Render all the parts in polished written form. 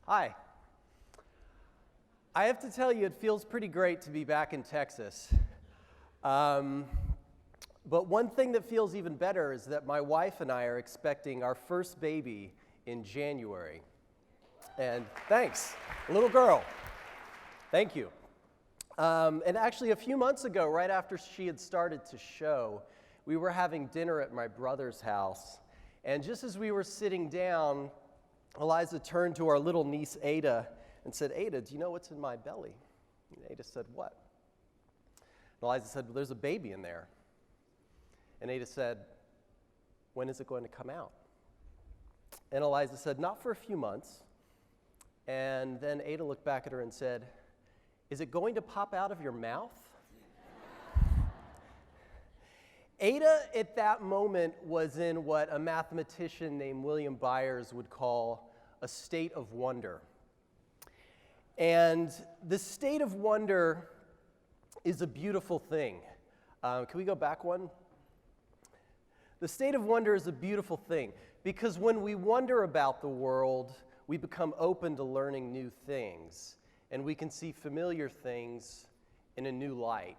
Hi. I have to tell you, it feels pretty great to be back in Texas. But one thing that feels even better is that my wife and I are expecting our first baby in January. And thanks, a little girl. Thank you. And actually, a few months ago, right after she had started to show, we were having dinner at my brother's house. And just as we were sitting down, Eliza turned to our little niece, Ada, and said, "Ada, do you know what's in my belly?" And Ada said, "What?" And Eliza said, "Well, there's a baby in there." And Ada said, "When is it going to come out?" And Eliza said, "Not for a few months." And then Ada looked back at her and said, "Is it going to pop out of your mouth?" Ada, at that moment, was in what a mathematician named William Byers would call a state of wonder. And the state of wonder is a beautiful thing. Can we go back one? The state of wonder is a beautiful thing because when we wonder about the world, we become open to learning new things, and we can see familiar things in a new light.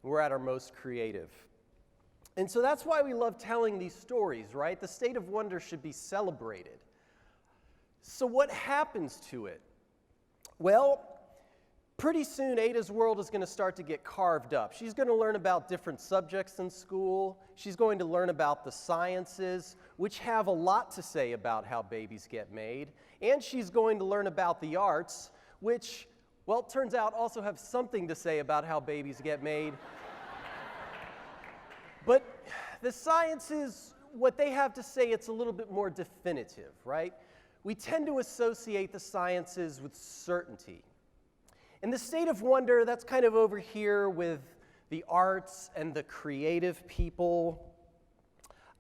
We're at our most creative. And so that's why we love telling these stories, right? The state of wonder should be celebrated. So what happens to it? Well, pretty soon Ada's world is going to start to get carved up. She's going to learn about different subjects in school. She's going to learn about the sciences, which have a lot to say about how babies get made. And she's going to learn about the arts, which, well, it turns out also have something to say about how babies get made. But the sciences, what they have to say, it's a little bit more definitive, right? We tend to associate the sciences with certainty. And the state of wonder, that's kind of over here with the arts and the creative people.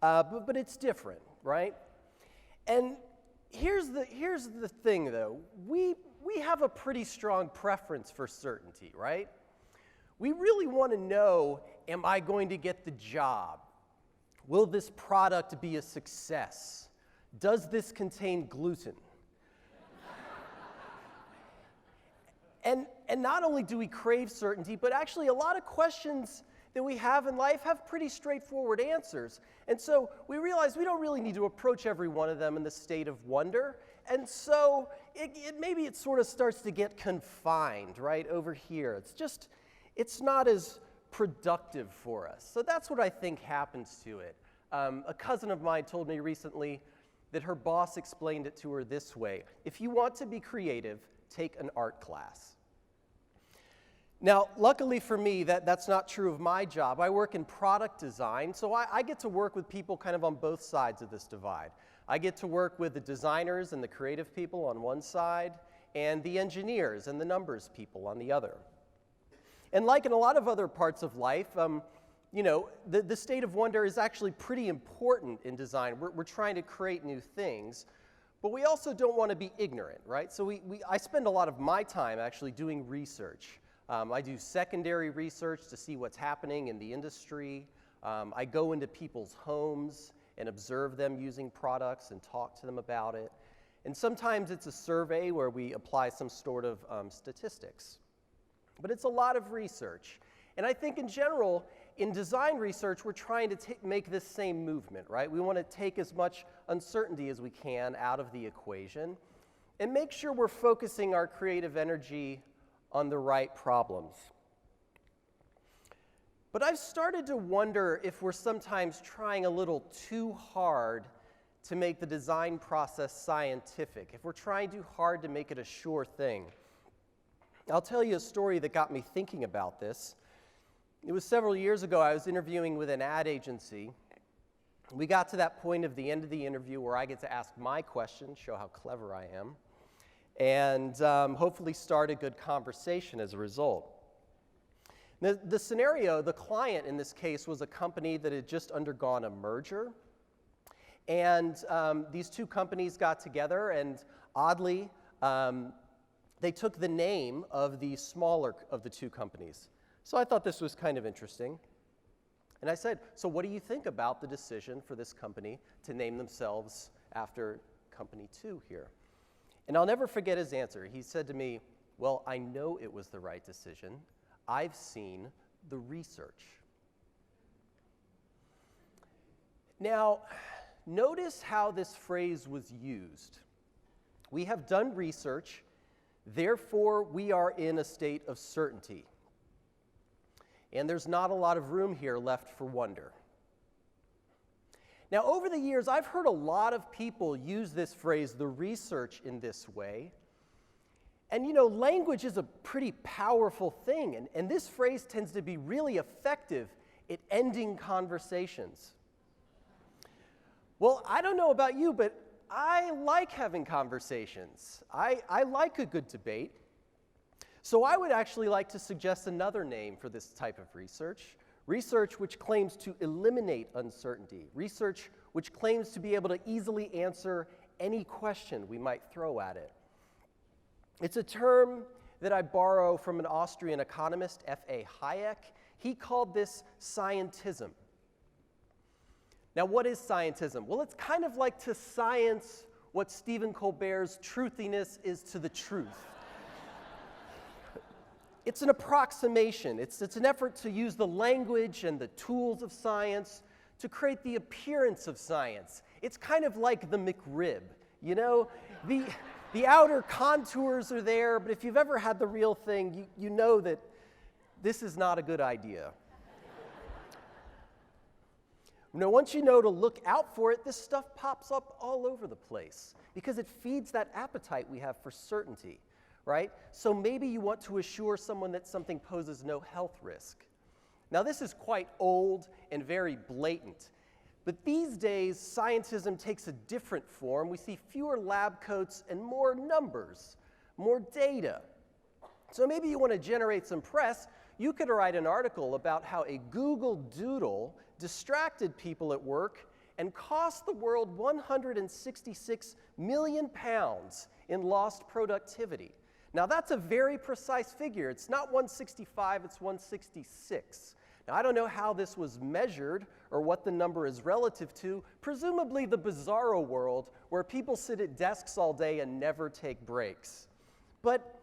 But it's different, right? And here's the thing, though. We have a pretty strong preference for certainty, right? We really want to know, am I going to get the job? Will this product be a success? Does this contain gluten? And not only do we crave certainty, but actually a lot of questions that we have in life have pretty straightforward answers. And so we realize we don't really need to approach every one of them in the state of wonder. And so maybe it sort of starts to get confined, right, over here. It's not as productive for us. So that's what I think happens to it. A cousin of mine told me recently that her boss explained it to her this way: if you want to be creative, take an art class. Now, luckily for me, that's not true of my job. I work in product design, so I get to work with people kind of on both sides of this divide. I get to work with the designers and the creative people on one side, and the engineers and the numbers people on the other. And like in a lot of other parts of life, the state of wonder is actually pretty important in design. We're trying to create new things, but we also don't want to be ignorant, right? So I spend a lot of my time actually doing research. I do secondary research to see what's happening in the industry. I go into people's homes and observe them using products and talk to them about it. And sometimes it's a survey where we apply some sort of statistics. But it's a lot of research. And I think in general, in design research, we're trying to make this same movement, right? We want to take as much uncertainty as we can out of the equation and make sure we're focusing our creative energy on the right problems. But I've started to wonder if we're sometimes trying a little too hard to make the design process scientific, if we're trying too hard to make it a sure thing. I'll tell you a story that got me thinking about this. It was several years ago. I was interviewing with an ad agency. We got to that point of the end of the interview where I get to ask my question, show how clever I am, and hopefully start a good conversation as a result. The scenario, the client in this case was a company that had just undergone a merger. And these two companies got together, and oddly, they took the name of the smaller of the two companies. So I thought this was kind of interesting. And I said, so what do you think about the decision for this company to name themselves after Company 2 here? And I'll never forget his answer. He said to me, "Well, I know it was the right decision. I've seen the research." Now, notice how this phrase was used. We have done research, therefore we are in a state of certainty. And there's not a lot of room here left for wonder. Now, over the years, I've heard a lot of people use this phrase, the research, in this way. And you know, language is a pretty powerful thing, and this phrase tends to be really effective at ending conversations. Well, I don't know about you, but I like having conversations. I like a good debate. So I would actually like to suggest another name for this type of research. Research which claims to eliminate uncertainty. Research which claims to be able to easily answer any question we might throw at it. It's a term that I borrow from an Austrian economist, F.A. Hayek. He called this scientism. Now, what is scientism? Well, it's kind of like to science what Stephen Colbert's truthiness is to the truth. It's an approximation. It's an effort to use the language and the tools of science to create the appearance of science. It's kind of like the McRib, you know? The outer contours are there, but if you've ever had the real thing, you know that this is not a good idea. Now, once you know to look out for it, this stuff pops up all over the place because it feeds that appetite we have for certainty, right? So maybe you want to assure someone that something poses no health risk. Now, this is quite old and very blatant, but these days, scientism takes a different form. We see fewer lab coats and more numbers, more data. So maybe you want to generate some press. You could write an article about how a Google Doodle distracted people at work and cost the world 166 million pounds in lost productivity. Now, that's a very precise figure. It's not 165, it's 166. Now, I don't know how this was measured or what the number is relative to, presumably the bizarro world where people sit at desks all day and never take breaks. But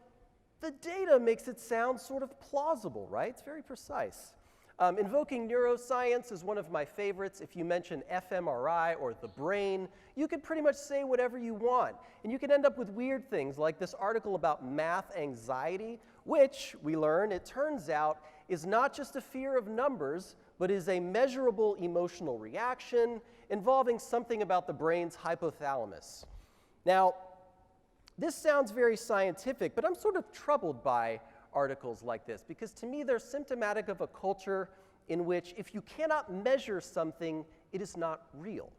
the data makes it sound sort of plausible, right? It's very precise. Invoking neuroscience is one of my favorites. If you mention fMRI or the brain, you could pretty much say whatever you want. And you can end up with weird things like this article about math anxiety, which, we learn, it turns out, is not just a fear of numbers, but is a measurable emotional reaction involving something about the brain's hypothalamus. Now, this sounds very scientific, but I'm sort of troubled by articles like this, because to me they're symptomatic of a culture in which if you cannot measure something, it is not real.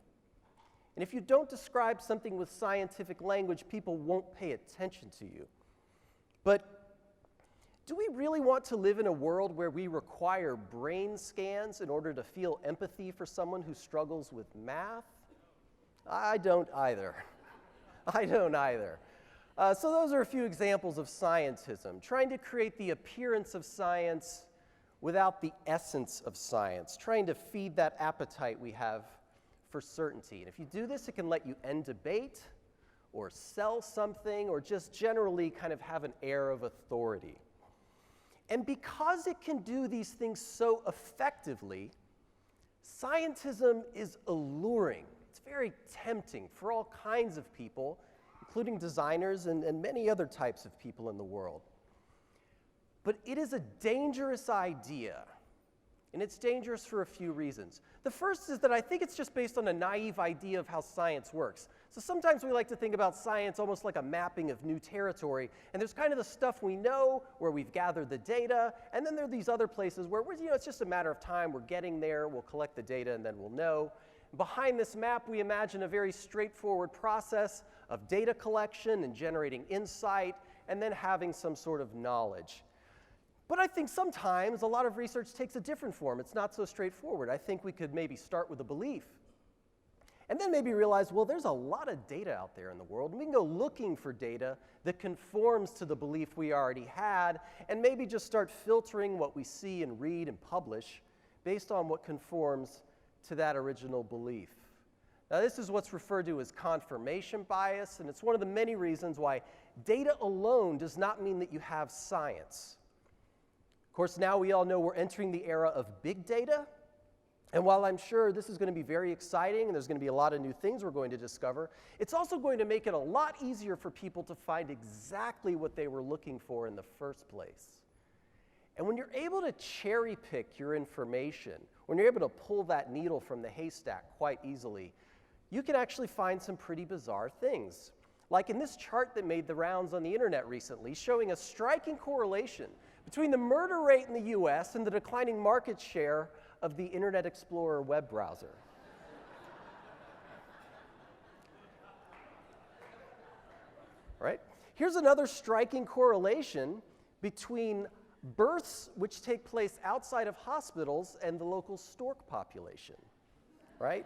And if you don't describe something with scientific language, people won't pay attention to you. But do we really want to live in a world where we require brain scans in order to feel empathy for someone who struggles with math? I don't either. I don't either. So those are a few examples of scientism, trying to create the appearance of science without the essence of science, trying to feed that appetite we have for certainty. And if you do this, it can let you end debate or sell something or just generally kind of have an air of authority. And because it can do these things so effectively, scientism is alluring. It's very tempting for all kinds of people, including designers and many other types of people in the world. But it is a dangerous idea, and it's dangerous for a few reasons. The first is that I think it's just based on a naive idea of how science works. So sometimes we like to think about science almost like a mapping of new territory, and there's kind of the stuff we know where we've gathered the data, and then there are these other places where it's just a matter of time, we're getting there, we'll collect the data, and then we'll know. Behind this map, we imagine a very straightforward process of data collection and generating insight, and then having some sort of knowledge. But I think sometimes a lot of research takes a different form. It's not so straightforward. I think we could maybe start with a belief, and then maybe realize, well, there's a lot of data out there in the world, and we can go looking for data that conforms to the belief we already had, and maybe just start filtering what we see and read and publish based on what conforms to that original belief. Now, this is what's referred to as confirmation bias, and it's one of the many reasons why data alone does not mean that you have science. Of course, now we all know we're entering the era of big data, and while I'm sure this is going to be very exciting and there's going to be a lot of new things we're going to discover, it's also going to make it a lot easier for people to find exactly what they were looking for in the first place. And when you're able to cherry pick your information, when you're able to pull that needle from the haystack quite easily, you can actually find some pretty bizarre things. Like in this chart that made the rounds on the internet recently, showing a striking correlation between the murder rate in the US and the declining market share of the Internet Explorer web browser. Right? Here's another striking correlation between births which take place outside of hospitals and the local stork population, right?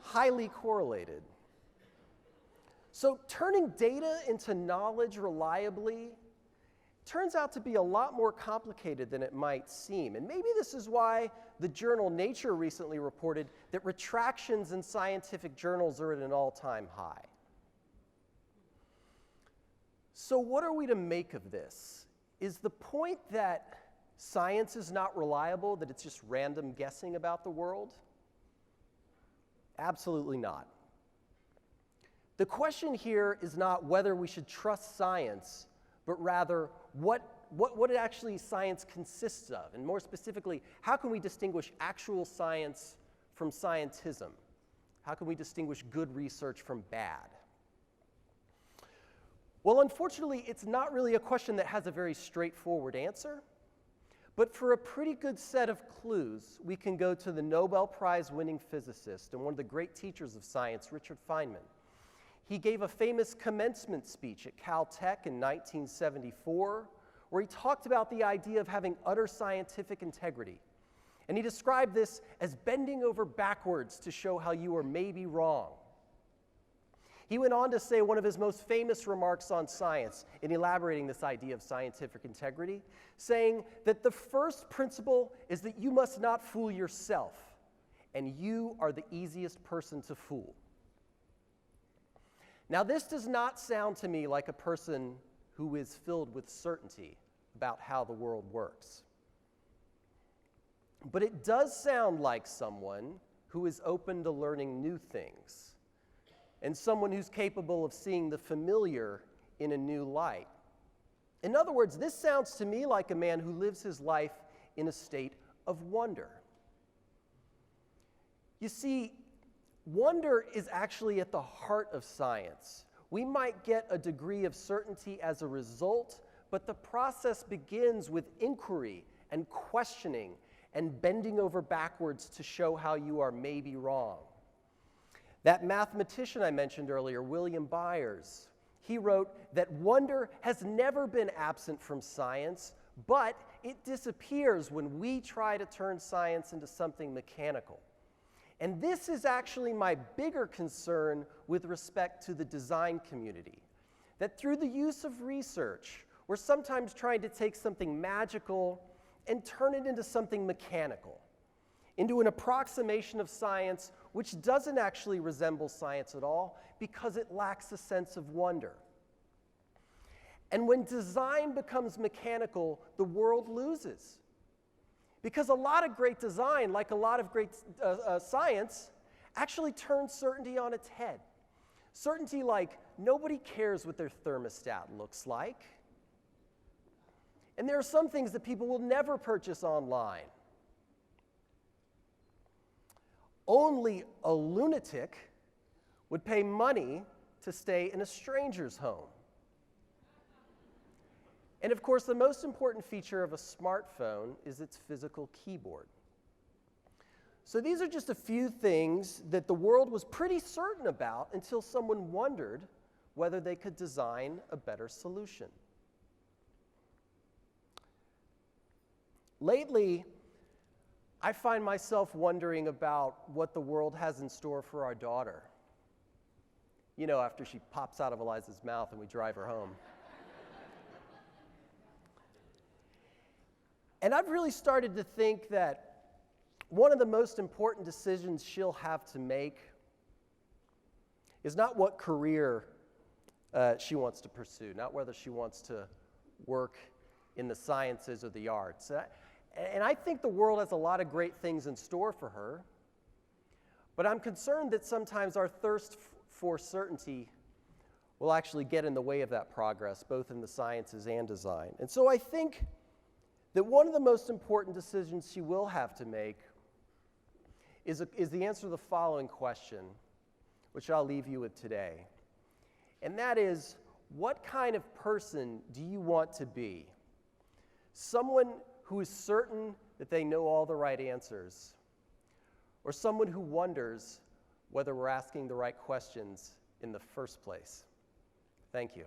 Highly correlated. So turning data into knowledge reliably turns out to be a lot more complicated than it might seem. And maybe this is why the journal Nature recently reported that retractions in scientific journals are at an all-time high. So what are we to make of this? Is the point that science is not reliable, that it's just random guessing about the world? Absolutely not. The question here is not whether we should trust science, but rather what actually science consists of, and more specifically, how can we distinguish actual science from scientism? How can we distinguish good research from bad? Well, unfortunately, it's not really a question that has a very straightforward answer, but for a pretty good set of clues, we can go to the Nobel Prize-winning physicist and one of the great teachers of science, Richard Feynman. He gave a famous commencement speech at Caltech in 1974, where he talked about the idea of having utter scientific integrity. And he described this as bending over backwards to show how you are maybe wrong. He went on to say one of his most famous remarks on science in elaborating this idea of scientific integrity, saying that the first principle is that you must not fool yourself, and you are the easiest person to fool. Now, this does not sound to me like a person who is filled with certainty about how the world works. But it does sound like someone who is open to learning new things, and someone who's capable of seeing the familiar in a new light. In other words, this sounds to me like a man who lives his life in a state of wonder. You see, wonder is actually at the heart of science. We might get a degree of certainty as a result, but the process begins with inquiry and questioning and bending over backwards to show how you are maybe wrong. That mathematician I mentioned earlier, William Byers, he wrote that wonder has never been absent from science, but it disappears when we try to turn science into something mechanical. And this is actually my bigger concern with respect to the design community, that through the use of research, we're sometimes trying to take something magical and turn it into something mechanical, into an approximation of science which doesn't actually resemble science at all because it lacks a sense of wonder. And when design becomes mechanical, the world loses. Because a lot of great design, like a lot of great science, actually turns certainty on its head. Certainty like nobody cares what their thermostat looks like. And there are some things that people will never purchase online. Only a lunatic would pay money to stay in a stranger's home. And of course, the most important feature of a smartphone is its physical keyboard. So these are just a few things that the world was pretty certain about until someone wondered whether they could design a better solution. Lately, I find myself wondering about what the world has in store for our daughter. You know, after she pops out of Eliza's mouth and we drive her home. And I've really started to think that one of the most important decisions she'll have to make is not what career she wants to pursue, not whether she wants to work in the sciences or the arts. And I think the world has a lot of great things in store for her, but I'm concerned that sometimes our thirst for certainty will actually get in the way of that progress, both in the sciences and design. And so I think that one of the most important decisions she will have to make is the answer to the following question, which I'll leave you with today. And that is, what kind of person do you want to be? Someone who is certain that they know all the right answers, or someone who wonders whether we're asking the right questions in the first place? Thank you.